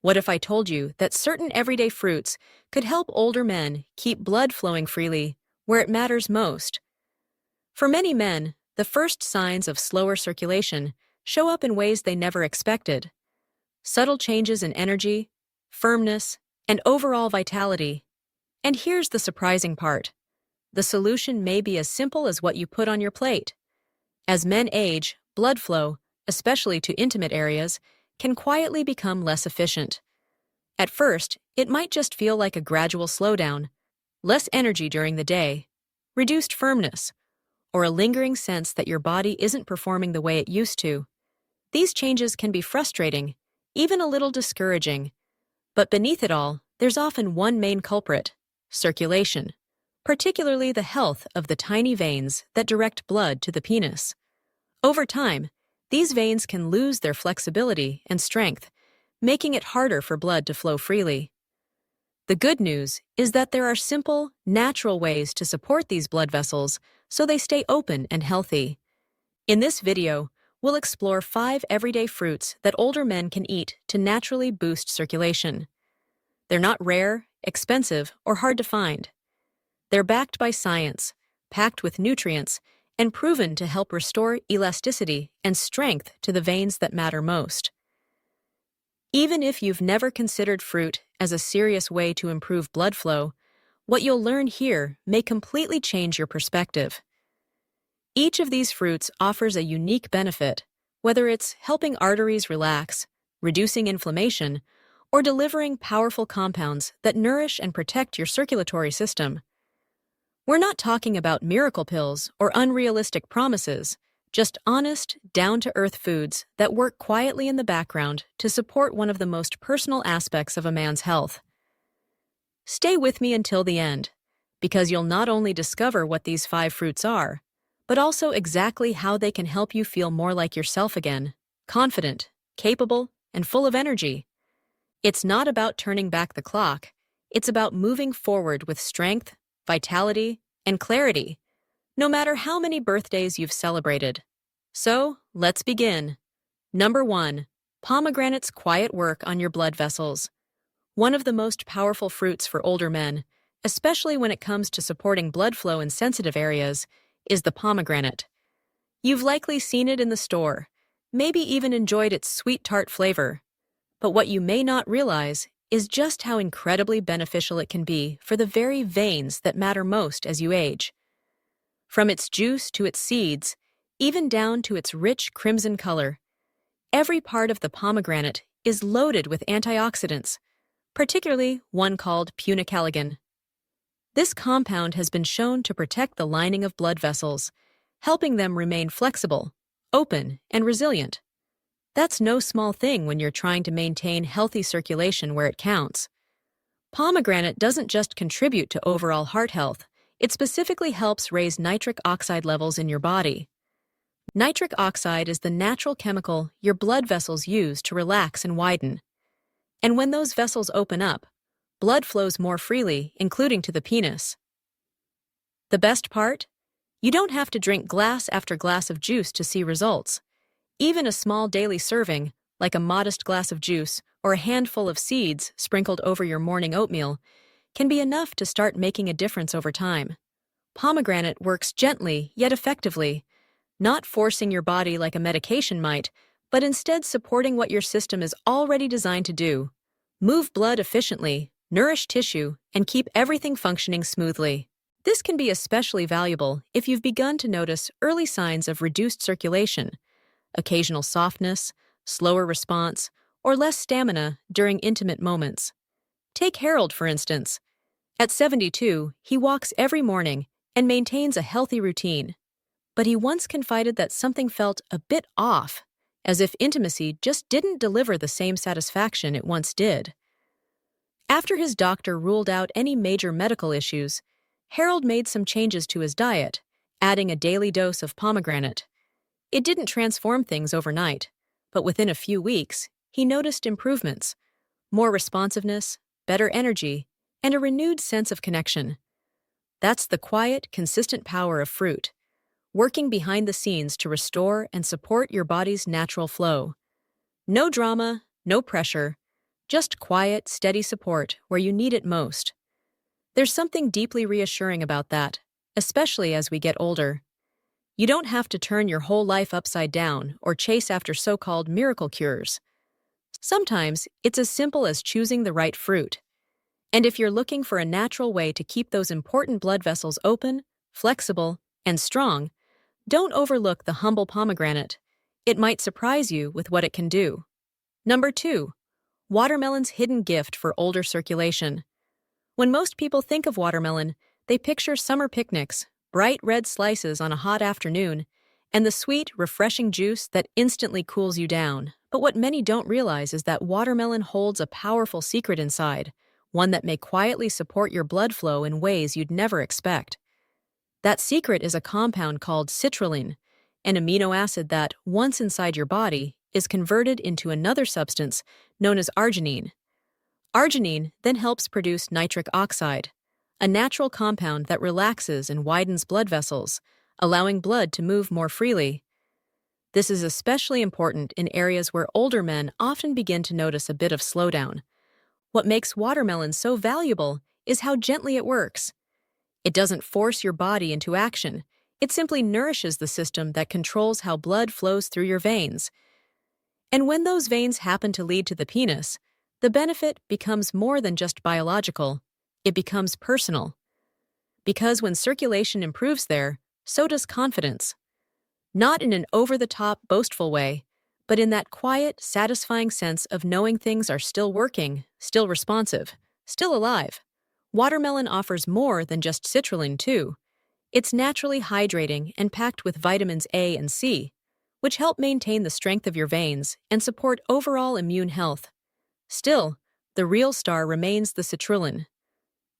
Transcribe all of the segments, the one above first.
What if I told you that certain everyday fruits could help older men keep blood flowing freely where it matters most? For many men, the first signs of slower circulation show up in ways they never expected. Subtle changes in energy, firmness, and overall vitality. And here's the surprising part. The solution may be as simple as what you put on your plate. As men age, blood flow, especially to intimate areas, can quietly become less efficient. At first, it might just feel like a gradual slowdown, less energy during the day, reduced firmness, or a lingering sense that your body isn't performing the way it used to. These changes can be frustrating, even a little discouraging. But beneath it all, there's often one main culprit: circulation, particularly the health of the tiny veins that direct blood to the penis. Over time, these veins can lose their flexibility and strength, making it harder for blood to flow freely. The good news is that there are simple, natural ways to support these blood vessels so they stay open and healthy. In this video, we'll explore 5 everyday fruits that older men can eat to naturally boost circulation. They're not rare, expensive, or hard to find. They're backed by science, packed with nutrients, and proven to help restore elasticity and strength to the veins that matter most. Even if you've never considered fruit as a serious way to improve blood flow, what you'll learn here may completely change your perspective. Each of these fruits offers a unique benefit, whether it's helping arteries relax, reducing inflammation, or delivering powerful compounds that nourish and protect your circulatory system. We're not talking about miracle pills or unrealistic promises, just honest, down-to-earth foods that work quietly in the background to support one of the most personal aspects of a man's health. Stay with me until the end, because you'll not only discover what these 5 fruits are, but also exactly how they can help you feel more like yourself again, confident, capable, and full of energy. It's not about turning back the clock, it's about moving forward with strength, vitality, and clarity, no matter how many birthdays you've celebrated. So, let's begin. Number 1. Pomegranate's quiet work on your blood vessels. One of the most powerful fruits for older men, especially when it comes to supporting blood flow in sensitive areas, is the pomegranate. You've likely seen it in the store, maybe even enjoyed its sweet tart flavor. But what you may not realize is just how incredibly beneficial it can be for the very veins that matter most as you age. From its juice to its seeds, even down to its rich crimson color, every part of the pomegranate is loaded with antioxidants, particularly one called punicalagin. This compound has been shown to protect the lining of blood vessels, helping them remain flexible, open, and resilient. That's no small thing when you're trying to maintain healthy circulation where it counts. Pomegranate doesn't just contribute to overall heart health, it specifically helps raise nitric oxide levels in your body. Nitric oxide is the natural chemical your blood vessels use to relax and widen. And when those vessels open up, blood flows more freely, including to the penis. The best part? You don't have to drink glass after glass of juice to see results. Even a small daily serving, like a modest glass of juice or a handful of seeds sprinkled over your morning oatmeal, can be enough to start making a difference over time. Pomegranate works gently yet effectively, not forcing your body like a medication might, but instead supporting what your system is already designed to do: move blood efficiently, nourish tissue, and keep everything functioning smoothly. This can be especially valuable if you've begun to notice early signs of reduced circulation, occasional softness, slower response, or less stamina during intimate moments. Take Harold, for instance. At 72, he walks every morning and maintains a healthy routine. But he once confided that something felt a bit off, as if intimacy just didn't deliver the same satisfaction it once did. After his doctor ruled out any major medical issues, Harold made some changes to his diet, adding a daily dose of pomegranate. It didn't transform things overnight, but within a few weeks, he noticed improvements: more responsiveness, better energy, and a renewed sense of connection. That's the quiet, consistent power of fruit, working behind the scenes to restore and support your body's natural flow. No drama, no pressure, Just quiet, steady support where you need it most. There's something deeply reassuring about that, especially as we get older. You don't have to turn your whole life upside down or chase after so-called miracle cures. Sometimes it's as simple as choosing the right fruit. And if you're looking for a natural way to keep those important blood vessels open, flexible, and strong, don't overlook the humble pomegranate. It might surprise you with what it can do. Number 2. Watermelon's hidden gift for older circulation. When most people think of watermelon, they picture summer picnics, bright red slices on a hot afternoon, and the sweet, refreshing juice that instantly cools you down. But what many don't realize is that watermelon holds a powerful secret inside, one that may quietly support your blood flow in ways you'd never expect. That secret is a compound called citrulline, an amino acid that, once inside your body, is converted into another substance known as arginine. Arginine then helps produce nitric oxide, a natural compound that relaxes and widens blood vessels, allowing blood to move more freely. This is especially important in areas where older men often begin to notice a bit of slowdown. What makes watermelon so valuable is how gently it works. It doesn't force your body into action. It simply nourishes the system that controls how blood flows through your veins. And when those veins happen to lead to the penis, the benefit becomes more than just biological. It becomes personal. Because when circulation improves there, so does confidence. Not in an over-the-top, boastful way, but in that quiet, satisfying sense of knowing things are still working, still responsive, still alive. Watermelon offers more than just citrulline, too. It's naturally hydrating and packed with vitamins A and C, which help maintain the strength of your veins and support overall immune health. Still, the real star remains the citrulline.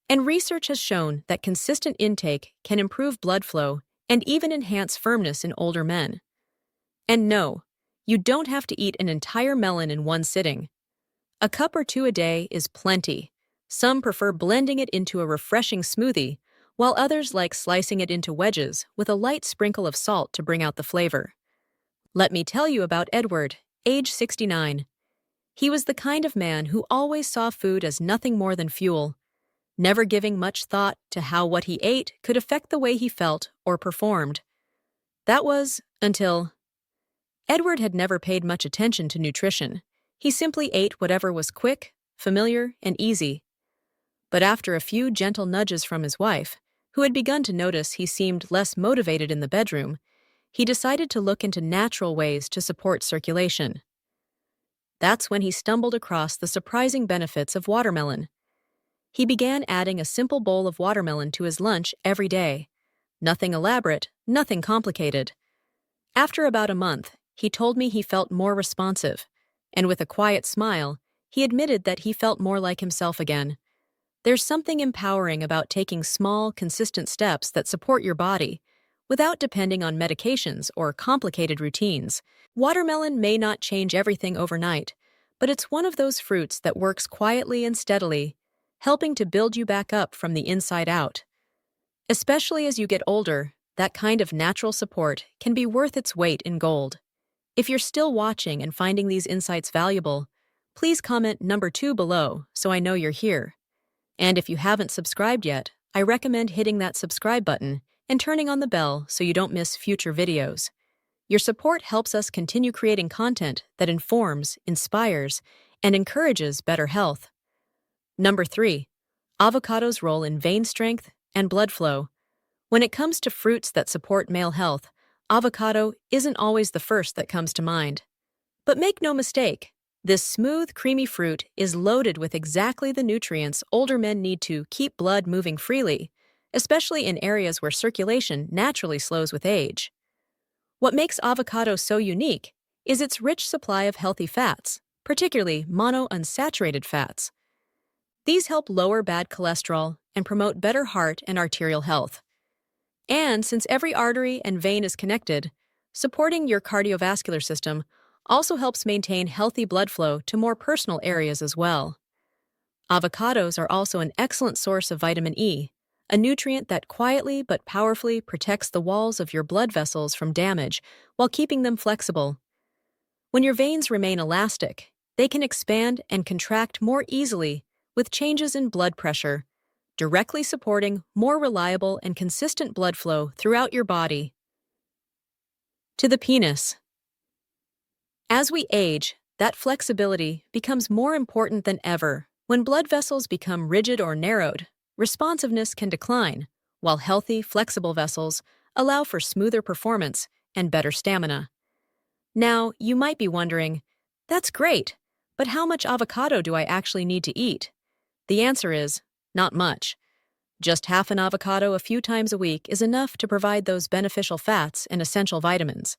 And research has shown that consistent intake can improve blood flow and even enhance firmness in older men. And no, you don't have to eat an entire melon in one sitting. A cup or two a day is plenty. Some prefer blending it into a refreshing smoothie, while others like slicing it into wedges with a light sprinkle of salt to bring out the flavor. Let me tell you about Edward, age 69. He was the kind of man who always saw food as nothing more than fuel, never giving much thought to how what he ate could affect the way he felt or performed. That was until Edward had never paid much attention to nutrition. He simply ate whatever was quick, familiar, and easy. But after a few gentle nudges from his wife, who had begun to notice he seemed less motivated in the bedroom, he decided to look into natural ways to support circulation. That's when he stumbled across the surprising benefits of watermelon. He began adding a simple bowl of watermelon to his lunch every day. Nothing elaborate, nothing complicated. After about a month, he told me he felt more responsive, and with a quiet smile, he admitted that he felt more like himself again. There's something empowering about taking small, consistent steps that support your body, without depending on medications or complicated routines. Watermelon may not change everything overnight, but it's one of those fruits that works quietly and steadily, helping to build you back up from the inside out. Especially as you get older, that kind of natural support can be worth its weight in gold. If you're still watching and finding these insights valuable, please comment number 2 below so I know you're here. And if you haven't subscribed yet, I recommend hitting that subscribe button and turning on the bell so you don't miss future videos. Your support helps us continue creating content that informs, inspires, and encourages better health. Number 3. Avocado's role in vein strength and blood flow. When it comes to fruits that support male health, avocado isn't always the first that comes to mind. But make no mistake, this smooth, creamy fruit is loaded with exactly the nutrients older men need to keep blood moving freely, especially in areas where circulation naturally slows with age. What makes avocado so unique is its rich supply of healthy fats, particularly monounsaturated fats. These help lower bad cholesterol and promote better heart and arterial health. And since every artery and vein is connected, supporting your cardiovascular system also helps maintain healthy blood flow to more personal areas as well. Avocados are also an excellent source of vitamin E, a nutrient that quietly but powerfully protects the walls of your blood vessels from damage while keeping them flexible. When your veins remain elastic, They can expand and contract more easily with changes in blood pressure, directly supporting more reliable and consistent blood flow throughout your body. To the penis. As we age, that flexibility becomes more important than ever. When blood vessels become rigid or narrowed, responsiveness can decline, while healthy, flexible vessels allow for smoother performance and better stamina. Now, you might be wondering, that's great, but how much avocado do I actually need to eat? The answer is, not much. Just half an avocado a few times a week is enough to provide those beneficial fats and essential vitamins.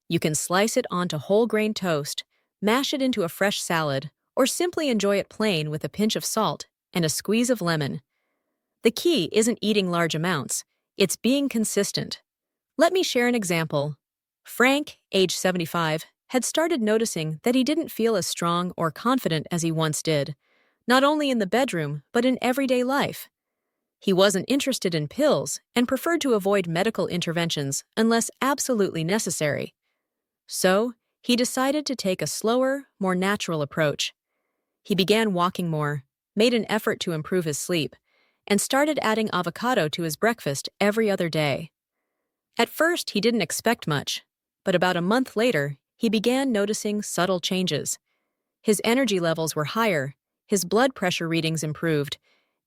You can slice it onto whole grain toast, mash it into a fresh salad, or simply enjoy it plain with a pinch of salt and a squeeze of lemon. The key isn't eating large amounts, it's being consistent. Let me share an example. Frank, age 75, had started noticing that he didn't feel as strong or confident as he once did, not only in the bedroom, but in everyday life. He wasn't interested in pills and preferred to avoid medical interventions unless absolutely necessary. So, he decided to take a slower, more natural approach. He began walking more, made an effort to improve his sleep, and started adding avocado to his breakfast every other day. At first, he didn't expect much, but about a month later, he began noticing subtle changes. His energy levels were higher, his blood pressure readings improved,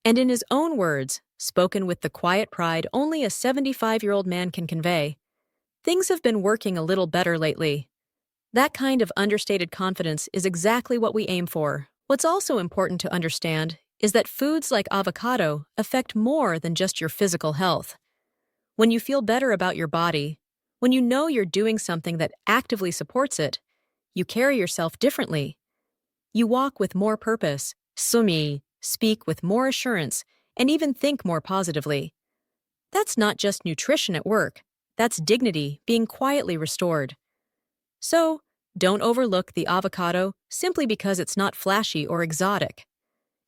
and in his own words, spoken with the quiet pride only a 75-year-old man can convey, "Things have been working a little better lately." That kind of understated confidence is exactly what we aim for. What's also important to understand is that foods like avocado affect more than just your physical health. When you feel better about your body, when you know you're doing something that actively supports it, you carry yourself differently. You walk with more purpose, speak with more assurance, and even think more positively. That's not just nutrition at work, that's dignity being quietly restored. So, don't overlook the avocado simply because it's not flashy or exotic.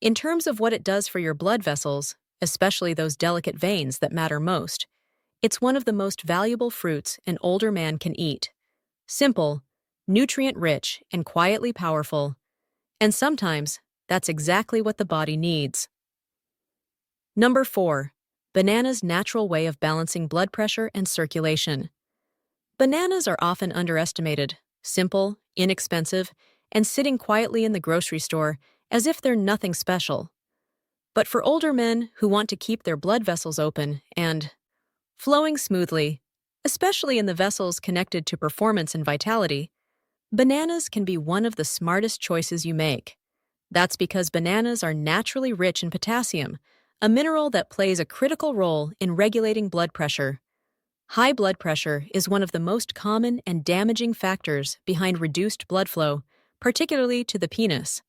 In terms of what it does for your blood vessels, especially those delicate veins that matter most, it's one of the most valuable fruits an older man can eat. Simple, nutrient-rich, and quietly powerful. And sometimes, that's exactly what the body needs. Number 4. Bananas' natural way of balancing blood pressure and circulation. Bananas are often underestimated, simple, inexpensive, and sitting quietly in the grocery store as if they're nothing special. But for older men who want to keep their blood vessels open and flowing smoothly, especially in the vessels connected to performance and vitality, bananas can be one of the smartest choices you make. That's because bananas are naturally rich in potassium, a mineral that plays a critical role in regulating blood pressure. High blood pressure is one of the most common and damaging factors behind reduced blood flow, particularly to the penis.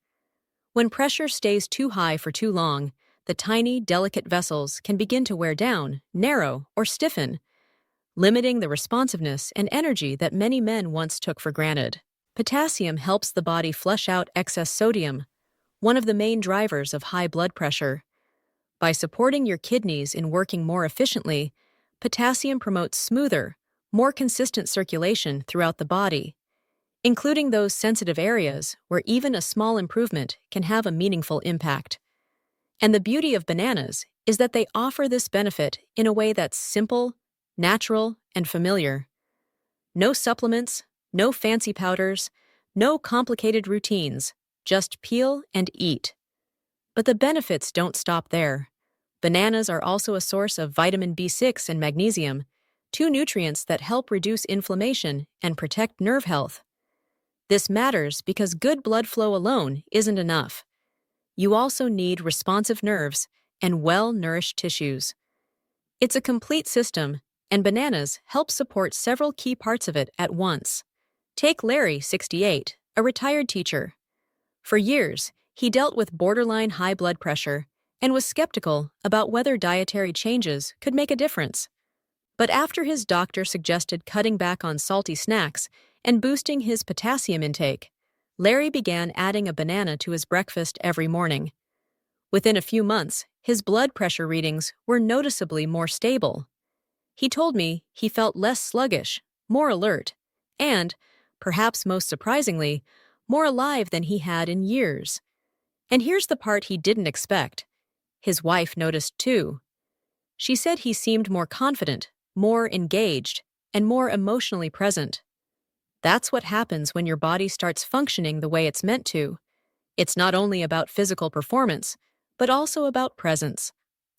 When pressure stays too high for too long, the tiny, delicate vessels can begin to wear down, narrow, or stiffen, limiting the responsiveness and energy that many men once took for granted. Potassium helps the body flush out excess sodium, one of the main drivers of high blood pressure. By supporting your kidneys in working more efficiently, potassium promotes smoother, more consistent circulation throughout the body, including those sensitive areas where even a small improvement can have a meaningful impact. And the beauty of bananas is that they offer this benefit in a way that's simple, natural, and familiar. No supplements, no fancy powders, no complicated routines, just peel and eat. But the benefits don't stop there. Bananas are also a source of vitamin B6 and magnesium, two nutrients that help reduce inflammation and protect nerve health. This matters because good blood flow alone isn't enough. You also need responsive nerves and well-nourished tissues. It's a complete system, and bananas help support several key parts of it at once. Take Larry, 68, a retired teacher. For years, he dealt with borderline high blood pressure and was skeptical about whether dietary changes could make a difference. But after his doctor suggested cutting back on salty snacks and boosting his potassium intake, Larry began adding a banana to his breakfast every morning. Within a few months, his blood pressure readings were noticeably more stable. He told me he felt less sluggish, more alert, and, perhaps most surprisingly, more alive than he had in years. And here's the part he didn't expect. His wife noticed too. She said he seemed more confident, more engaged, and more emotionally present. That's what happens when your body starts functioning the way it's meant to. It's not only about physical performance, but also about presence,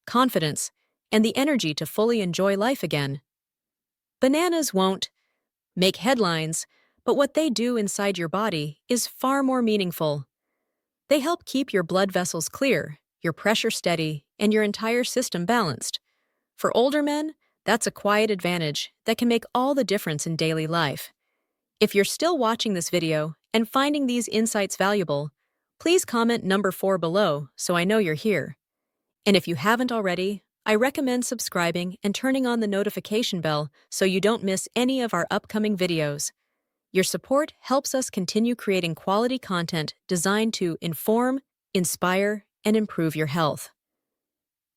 confidence, and the energy to fully enjoy life again. Bananas won't make headlines, but what they do inside your body is far more meaningful. They help keep your blood vessels clear, your pressure steady, and your entire system balanced. For older men, that's a quiet advantage that can make all the difference in daily life. If you're still watching this video and finding these insights valuable, please comment number 4 below so I know you're here. And if you haven't already, I recommend subscribing and turning on the notification bell so you don't miss any of our upcoming videos. Your support helps us continue creating quality content designed to inform, inspire, and improve your health.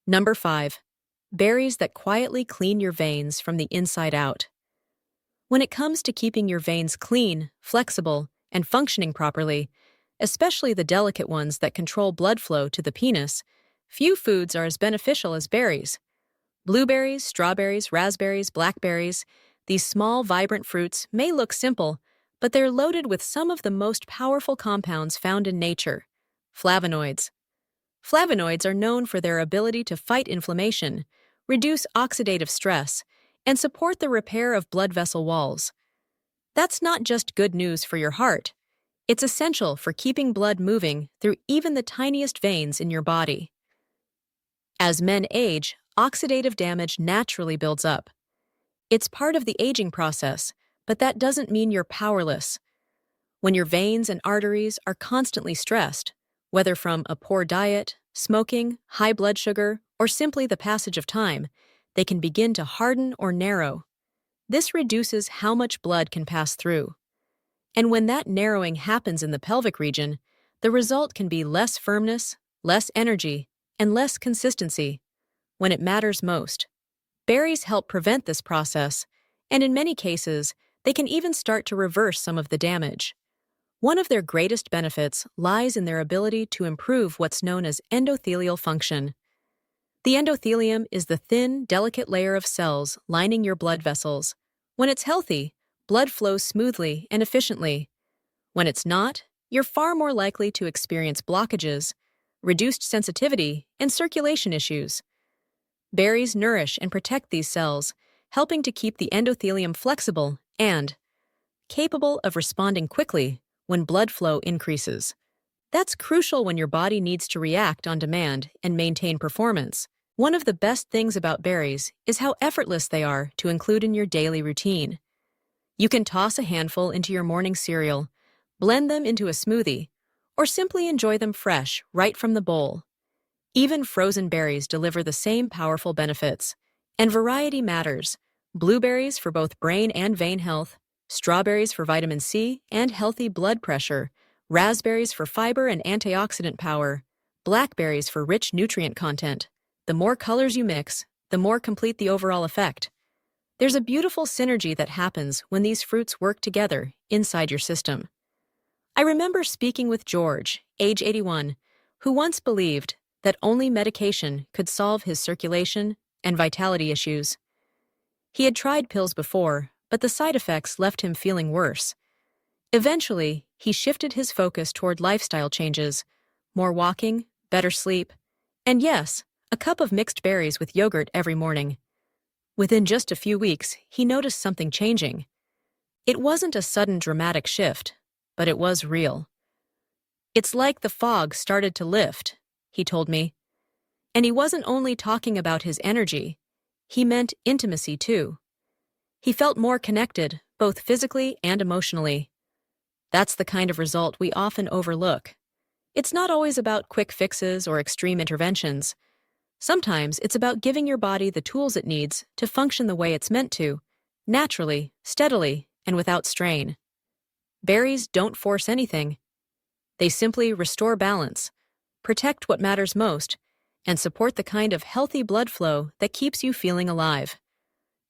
Number 5. Berries that quietly clean your veins from the inside out. When it comes to keeping your veins clean, flexible, and functioning properly, especially the delicate ones that control blood flow to the penis, few foods are as beneficial as berries. Blueberries, strawberries, raspberries, blackberries, these small, vibrant fruits may look simple, but they're loaded with some of the most powerful compounds found in nature: flavonoids. Flavonoids are known for their ability to fight inflammation, reduce oxidative stress, and support the repair of blood vessel walls. That's not just good news for your heart. It's essential for keeping blood moving through even the tiniest veins in your body. As men age, oxidative damage naturally builds up. It's part of the aging process, but that doesn't mean you're powerless. When your veins and arteries are constantly stressed, whether from a poor diet, smoking, high blood sugar, or simply the passage of time, they can begin to harden or narrow. This reduces how much blood can pass through. And when that narrowing happens in the pelvic region, the result can be less firmness, less energy, and less consistency when it matters most. Berries help prevent this process, and in many cases, they can even start to reverse some of the damage. One of their greatest benefits lies in their ability to improve what's known as endothelial function. The endothelium is the thin, delicate layer of cells lining your blood vessels. When it's healthy, blood flows smoothly and efficiently. When it's not, you're far more likely to experience blockages, reduced sensitivity, and circulation issues. Berries nourish and protect these cells, helping to keep the endothelium flexible and capable of responding quickly when blood flow increases. That's crucial when your body needs to react on demand and maintain performance. One of the best things about berries is how effortless they are to include in your daily routine. You can toss a handful into your morning cereal, blend them into a smoothie, or simply enjoy them fresh right from the bowl. Even frozen berries deliver the same powerful benefits. And variety matters. Blueberries for both brain and vein health, strawberries for vitamin C and healthy blood pressure, raspberries for fiber and antioxidant power, blackberries for rich nutrient content. The more colors you mix, the more complete the overall effect. There's a beautiful synergy that happens when these fruits work together inside your system. I remember speaking with George, age 81, who once believed that only medication could solve his circulation and vitality issues. He had tried pills before, but the side effects left him feeling worse. Eventually, he shifted his focus toward lifestyle changes: more walking, better sleep, and yes, a cup of mixed berries with yogurt every morning. Within just a few weeks, he noticed something changing. It wasn't a sudden dramatic shift, but it was real. "It's like the fog started to lift," he told me. And he wasn't only talking about his energy, he meant intimacy too. He felt more connected, both physically and emotionally. That's the kind of result we often overlook. It's not always about quick fixes or extreme interventions. Sometimes it's about giving your body the tools it needs to function the way it's meant to, naturally, steadily, and without strain. Berries don't force anything. They simply restore balance, protect what matters most, and support the kind of healthy blood flow that keeps you feeling alive,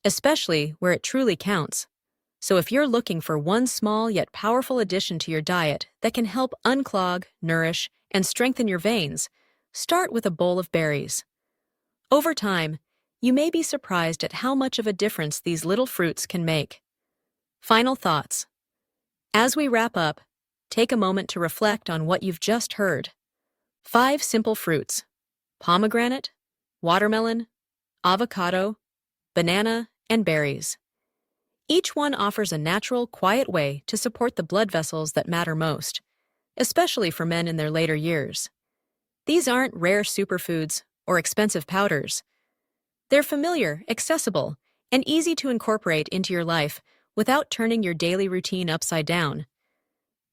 especially where it truly counts. So if you're looking for one small yet powerful addition to your diet that can help unclog, nourish, and strengthen your veins, start with a bowl of berries. Over time, you may be surprised at how much of a difference these little fruits can make. Final thoughts. As we wrap up, take a moment to reflect on what you've just heard. 5 simple fruits: pomegranate, watermelon, avocado, banana, and berries. Each one offers a natural, quiet way to support the blood vessels that matter most, especially for men in their later years. These aren't rare superfoods or expensive powders. They're familiar, accessible, and easy to incorporate into your life without turning your daily routine upside down.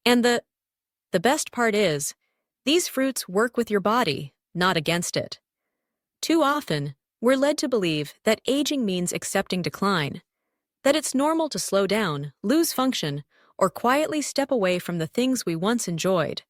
And the best part is, these fruits work with your body, not against it. Too often, we're led to believe that aging means accepting decline, that it's normal to slow down, lose function, or quietly step away from the things we once enjoyed.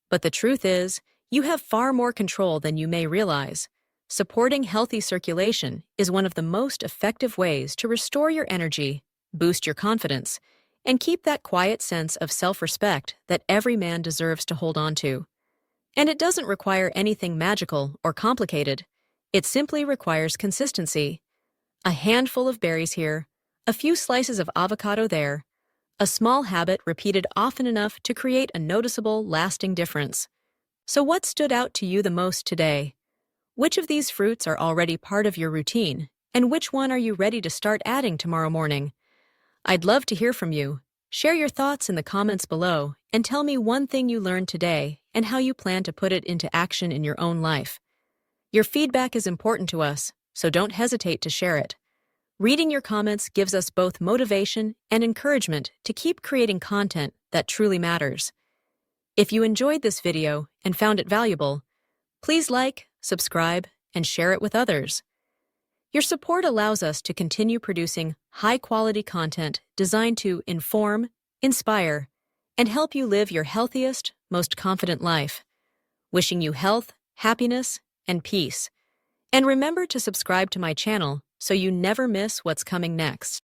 But the truth is, you have far more control than you may realize. Supporting healthy circulation is one of the most effective ways to restore your energy, boost your confidence, and keep that quiet sense of self-respect that every man deserves to hold on to. And it doesn't require anything magical or complicated. It simply requires consistency. A handful of berries here, a few slices of avocado there, a small habit repeated often enough to create a noticeable, lasting difference. So what stood out to you the most today? Which of these fruits are already part of your routine, and which one are you ready to start adding tomorrow morning? I'd love to hear from you. Share your thoughts in the comments below and tell me one thing you learned today and how you plan to put it into action in your own life. Your feedback is important to us, so don't hesitate to share it. Reading your comments gives us both motivation and encouragement to keep creating content that truly matters. If you enjoyed this video and found it valuable, please like, subscribe, and share it with others. Your support allows us to continue producing high-quality content designed to inform, inspire, and help you live your healthiest, most confident life. Wishing you health, happiness, and peace. And remember to subscribe to my channel so you never miss what's coming next.